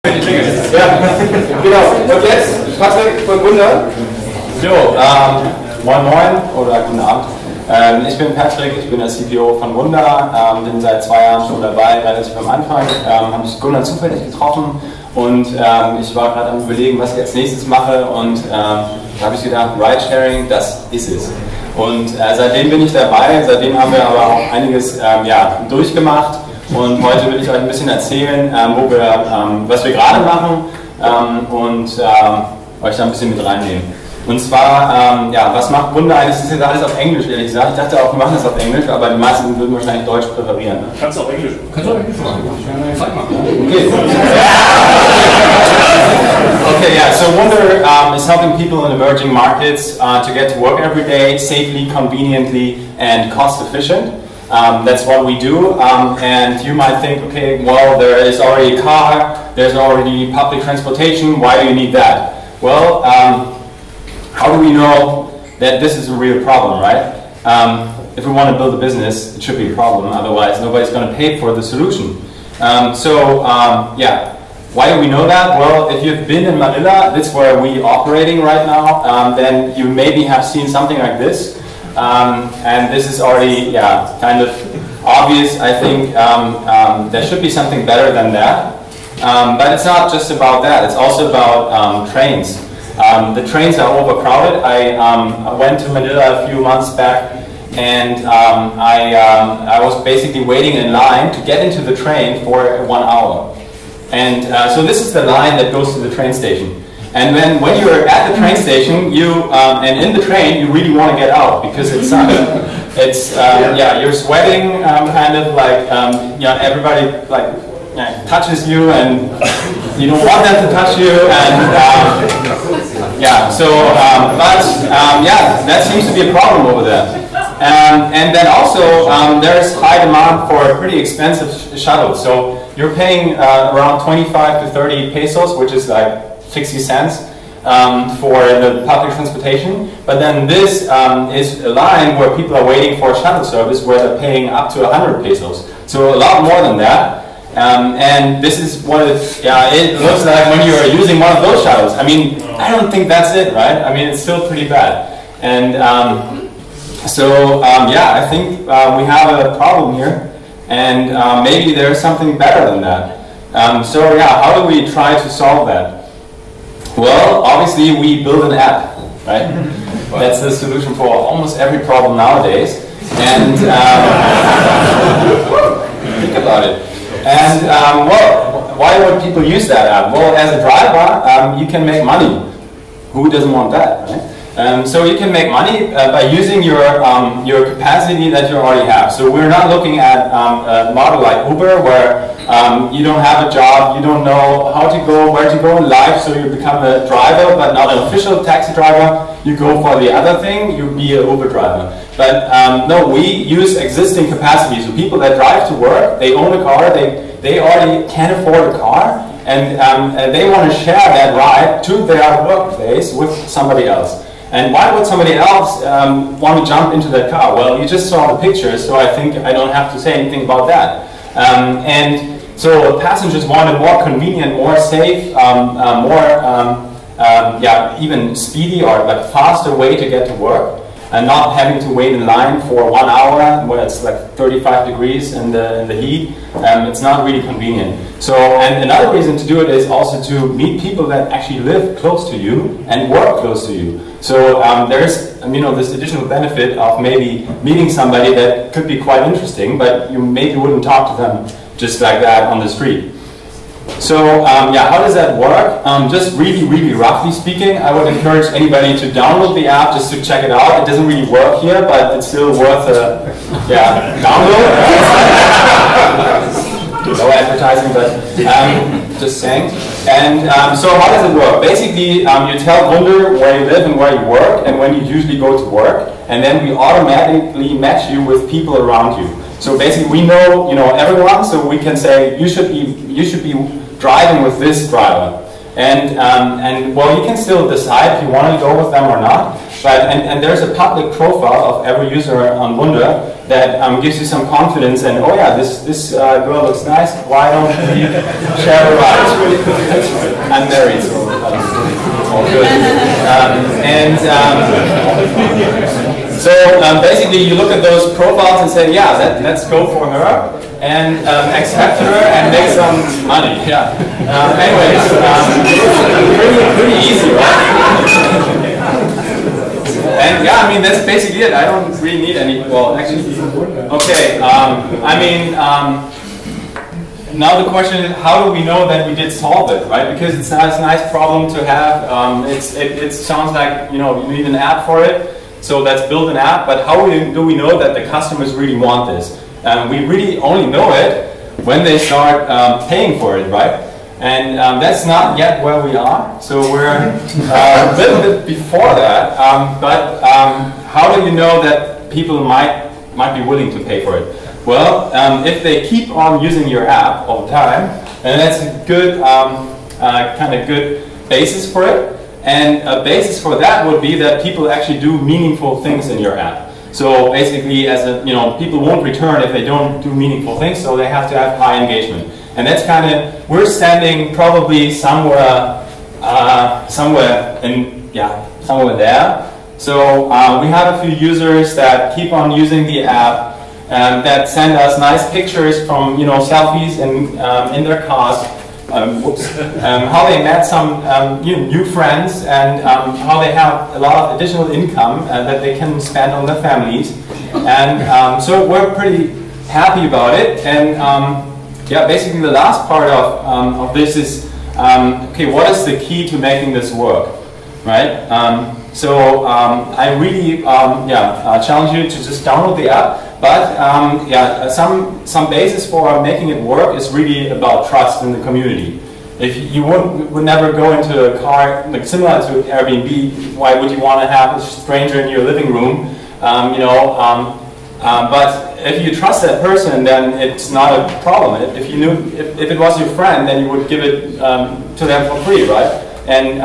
Ja, genau. Und jetzt Patrick von Wunder. Jo, moin moin oder guten Abend. Ich bin Patrick, ich bin der CPO von Wunder, bin seit 2 Jahren schon dabei, relativ am Anfang. Habe ich Gunnar zufällig getroffen und ich war gerade am Überlegen, was ich als nächstes mache und da habe ich gedacht, Ridesharing, das ist es. Und seitdem bin ich dabei, seitdem haben wir aber auch einiges durchgemacht und heute will ich euch ein bisschen erzählen, was wir gerade machen und euch da ein bisschen mit reinnehmen. Und zwar, was macht Wunder eigentlich? Das ist jetzt alles auf Englisch, ehrlich gesagt. Ich dachte auch, wir machen das auf Englisch, aber die meisten würden wahrscheinlich Deutsch präferieren. Ne? Kannst du auch Englisch machen. Zeig mal. Okay. Okay, yeah, so Wunder is helping people in emerging markets to get to work every day safely, conveniently, and cost efficient. That's what we do, and you might think, okay, well, there is already a car, there's already public transportation, why do you need that? Well, how do we know that this is a real problem, right? If we want to build a business, it should be a problem, otherwise nobody's going to pay for the solution. Why do we know that? Well, if you've been in Manila, that's where we're operating right now, then you maybe have seen something like this. And this is already, kind of obvious. I think there should be something better than that. But it's not just about that, it's also about trains. The trains are overcrowded. I went to Manila a few months back and I was basically waiting in line to get into the train for 1 hour. And so this is the line that goes to the train station. And then when you're at the train station, and in the train, you really want to get out because it sucks. It's, you're sweating, kind of like, everybody like touches you and you don't want them to touch you. And that seems to be a problem over there. And then also, there's high demand for pretty expensive shuttles. So you're paying around 25 to 30 pesos, which is like 60 cents for the public transportation. But then this is a line where people are waiting for a shuttle service where they're paying up to 100 pesos. So a lot more than that. And this is what it looks like when you're using one of those shuttles. I mean, I don't think that's it, right? I mean, it's still pretty bad. And I think we have a problem here. And maybe there's something better than that. How do we try to solve that? Well, obviously we build an app, right? That's the solution for almost every problem nowadays. And think about it. And why would people use that app? Well, as a driver, you can make money. Who doesn't want that, right? So you can make money by using your capacity that you already have. So we're not looking at a model like Uber where you don't have a job, you don't know how to go, where to go in life, so you become a driver, but not an official taxi driver. You go for the other thing, you be an Uber driver. But no, we use existing capacity. So people that drive to work, they own a car, they already can afford a car, and they want to share that ride to their workplace with somebody else. And why would somebody else want to jump into that car? Well, you just saw the pictures, so I think I don't have to say anything about that. So passengers want a more convenient, more safe, even speedy or like faster way to get to work, and not having to wait in line for 1 hour where it's like 35 degrees in the heat. It's not really convenient. So, and another reason to do it is also to meet people that actually live close to you and work close to you. So there's this additional benefit of maybe meeting somebody that could be quite interesting, but you maybe wouldn't talk to them just like that on the street. So how does that work? Just really roughly speaking, I would encourage anybody to download the app just to check it out. It doesn't really work here, but it's still worth a download. No advertising, but just saying. And so how does it work? Basically, you tell Wunder where you live and where you work and when you usually go to work, and then we automatically match you with people around you. So basically, we know everyone, so we can say you should be driving with this driver. And you can still decide if you want to go with them or not. But and there's a public profile of every user on Wunder that gives you some confidence. And oh yeah, this girl looks nice. Why don't we share a ride? I'm married, so all good. So basically, you look at those profiles and say, yeah, let's go for her and accept her and make some money. Yeah. Anyways, pretty easy, right? And yeah, I mean, that's basically it. I don't really need any, well, actually, okay. Now the question is, how do we know that we did solve it, right? Because it's a nice problem to have. It sounds like, you need an app for it. So let's build an app, but how do we know that the customers really want this? We really only know it when they start paying for it, right? And that's not yet where we are. So we're a little bit before that. But how do you know that people might be willing to pay for it? Well, if they keep on using your app all the time, and that's a good kind of good basis for it. And a basis for that would be that people actually do meaningful things in your app. So basically, people won't return if they don't do meaningful things, so they have to have high engagement. And that's kind of, we're standing probably somewhere there. So we have a few users that keep on using the app, that send us nice pictures from selfies in their cars. How they met some new friends, and how they have a lot of additional income that they can spend on their families. And so we're pretty happy about it. And yeah, basically the last part of this is, okay, what is the key to making this work, right? So I really challenge you to just download the app. But some basis for making it work is really about trust in the community. If you would never go into a car like similar to Airbnb, why would you want to have a stranger in your living room? But if you trust that person, then it's not a problem. If it was your friend, then you would give it to them for free, right? And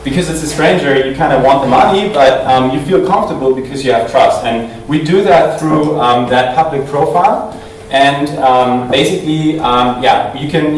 because it's a stranger, you kind of want the money, but you feel comfortable because you have trust. And we do that through that public profile. And basically, you can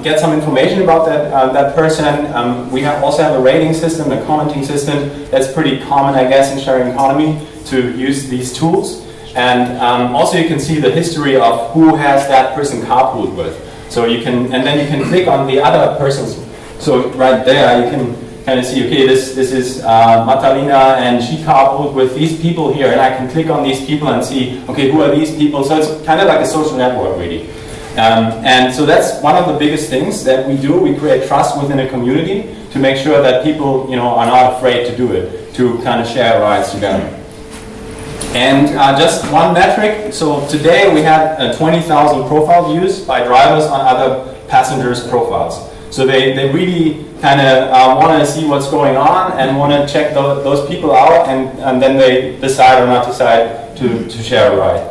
get some information about that person. We also have a rating system, a commenting system. That's pretty common, I guess, in sharing economy to use these tools. And also you can see the history of who has that person carpooled with. So you can, and then you can click on the other persons. So right there, you can kind of see, okay, this is Matalina, and she carpooled with these people here, and I can click on these people and see, okay, who are these people? So it's kind of like a social network, really. And so that's one of the biggest things that we do. We create trust within a community to make sure that people, are not afraid to do it, to kind of share rides together. And just one metric. So today we had 20,000 profile views by drivers on other passengers' profiles. So they really kind of want to see what's going on and want to check those people out, and then they decide or not decide to share a ride.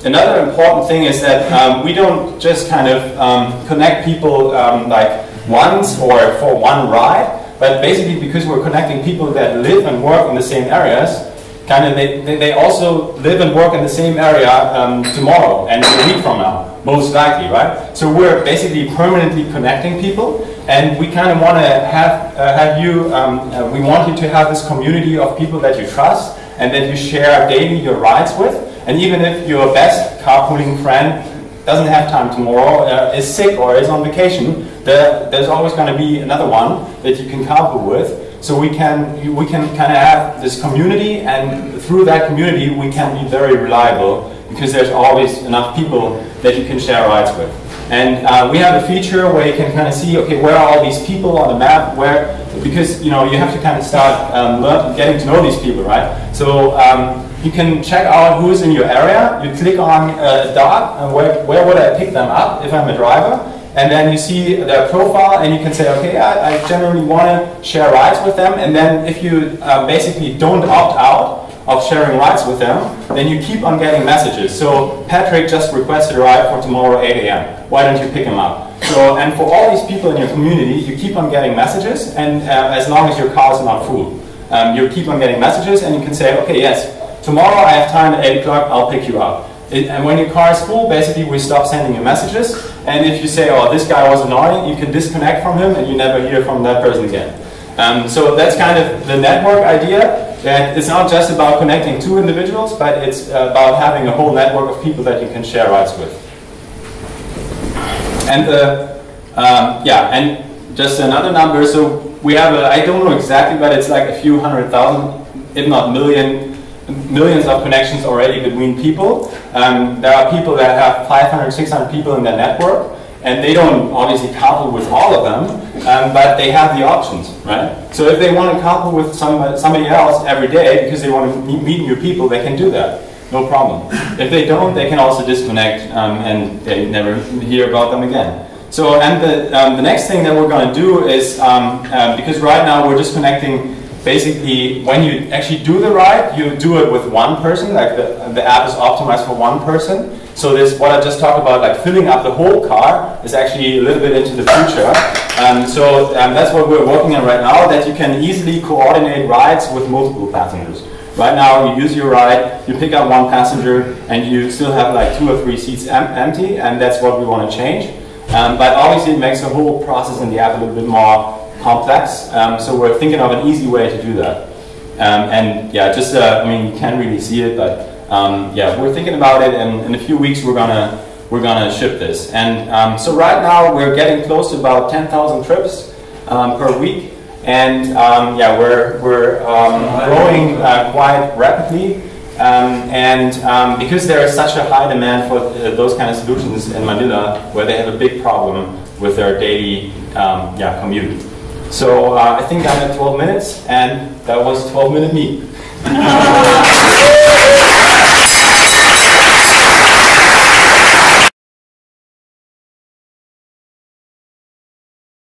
Another important thing is that we don't just kind of connect people like once or for one ride, but basically because we're connecting people that live and work in the same areas, kind of they also live and work in the same area tomorrow and a week from now, most likely, right? So we're basically permanently connecting people, and we kind of want to have you, we want you to have this community of people that you trust and that you share daily your rides with. And even if your best carpooling friend doesn't have time tomorrow, is sick or is on vacation, there's always going to be another one that you can carpool with. So we can kind of have this community, and through that community we can be very reliable because there's always enough people that you can share rides with. And we have a feature where you can kind of see, okay, where are all these people on the map? Because you have to kind of start getting to know these people, right? So you can check out who's in your area. You click on a dot, and where would I pick them up if I'm a driver? And then you see their profile, and you can say, okay, I generally want to share rides with them. And then if you basically don't opt out of sharing rides with them, then you keep on getting messages. So Patrick just requested a ride for tomorrow 8 a.m. Why don't you pick him up? So, and for all these people in your community, you keep on getting messages, and as long as your car is not full, you keep on getting messages, and you can say, okay, yes, tomorrow I have time at 8 o'clock, I'll pick you up. And when your car is full, basically we stop sending you messages, and if you say, oh, this guy was annoying, you can disconnect from him and you never hear from that person again. So that's kind of the network idea, that it's not just about connecting two individuals, but it's about having a whole network of people that you can share rides with. And and just another number, so we have, I don't know exactly, but it's like a few 100,000, if not millions of connections already between people. There are people that have 500, 600 people in their network, and they don't obviously couple with all of them, but they have the options, right? So if they want to couple with somebody else every day because they want to meet new people, they can do that, no problem. If they don't, they can also disconnect and they never hear about them again. So, and the next thing that we're going to do is, because right now we're just connecting, basically when you actually do the ride, you do it with one person, like the app is optimized for one person. So this, what I just talked about, like filling up the whole car, is actually a little bit into the future. So that's what we're working on right now, that you can easily coordinate rides with multiple passengers. Right now you use your ride, you pick up one passenger, and you still have like 2 or 3 seats empty, and that's what we want to change. But obviously it makes the whole process in the app a little bit more complex, so we're thinking of an easy way to do that. And yeah, just, I mean, you can't really see it, but yeah, we're thinking about it, and in a few weeks we're gonna ship this. And so right now we're getting close to about 10,000 trips per week, and yeah, we're growing quite rapidly. Because there is such a high demand for those kind of solutions in Manila, where they have a big problem with their daily commute. So I think I'm at 12 minutes, and that was 12-minute me.